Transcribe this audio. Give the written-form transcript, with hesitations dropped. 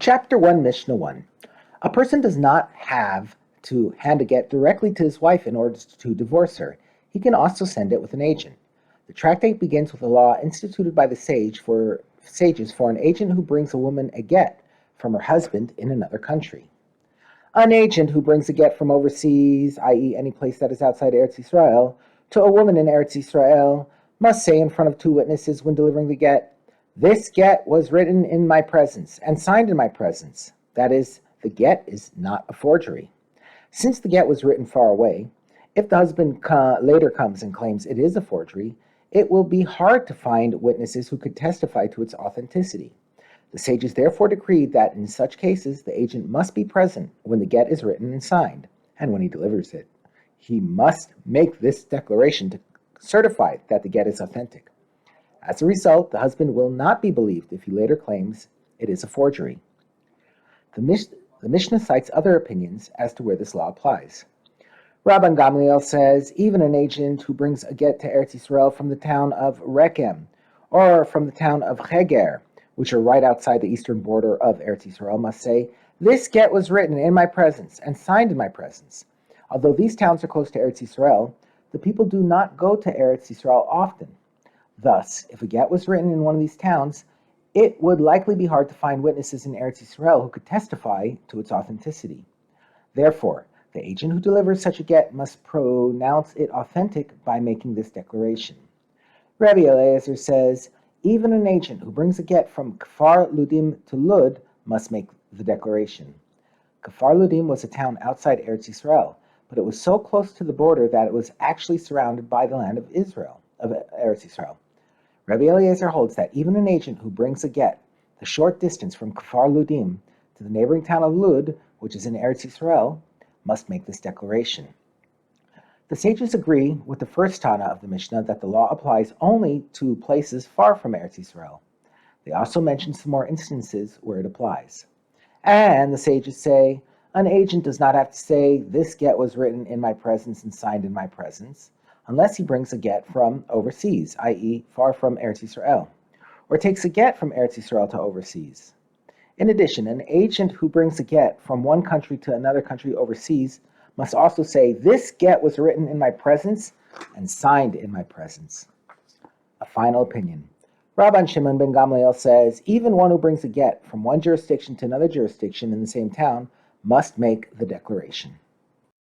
Chapter 1, Mishnah 1. A person does not have to hand a get directly to his wife in order to divorce her. He can also send it with an agent. The Tractate begins with a law instituted by the sages for an agent who brings a woman a get from her husband in another country. An agent who brings a get from overseas, i.e. any place that is outside Eretz Yisrael, to a woman in Eretz Yisrael must say in front of two witnesses when delivering the get, "This get was written in my presence and signed in my presence." That is, the get is not a forgery. Since the get was written far away, if the husband later comes and claims it is a forgery, it will be hard to find witnesses who could testify to its authenticity. The sages therefore decreed that in such cases the agent must be present when the get is written and signed, and when he delivers it. He must make this declaration to certify that the get is authentic. As a result, the husband will not be believed if he later claims it is a forgery. The Mishnah cites other opinions as to where this law applies. Rabban Gamliel says, even an agent who brings a get to Eretz Yisrael from the town of Rechem or from the town of Heger, which are right outside the eastern border of Eretz Yisrael, must say, "This get was written in my presence and signed in my presence." Although these towns are close to Eretz Yisrael, the people do not go to Eretz Yisrael often. Thus, if a get was written in one of these towns, it would likely be hard to find witnesses in Eretz Yisrael who could testify to its authenticity. Therefore, the agent who delivers such a get must pronounce it authentic by making this declaration. Rabbi Eliezer says, even an agent who brings a get from Kfar Ludim to Lud must make the declaration. Kfar Ludim was a town outside Eretz Yisrael, but it was so close to the border that it was actually surrounded by the land of Eretz Yisrael. Rabbi Eliezer holds that even an agent who brings a get the short distance from Kfar Ludim to the neighboring town of Lud, which is in Eretz Yisrael, must make this declaration. The sages agree with the first Tana of the Mishnah that the law applies only to places far from Eretz Yisrael. They also mention some more instances where it applies. And the sages say, an agent does not have to say, "This get was written in my presence and signed in my presence," unless he brings a get from overseas, i.e. far from Eretz Yisrael, or takes a get from Eretz Yisrael to overseas. In addition, an agent who brings a get from one country to another country overseas must also say, "This get was written in my presence and signed in my presence." A final opinion. Rabban Shimon ben Gamliel says, even one who brings a get from one jurisdiction to another jurisdiction in the same town must make the declaration.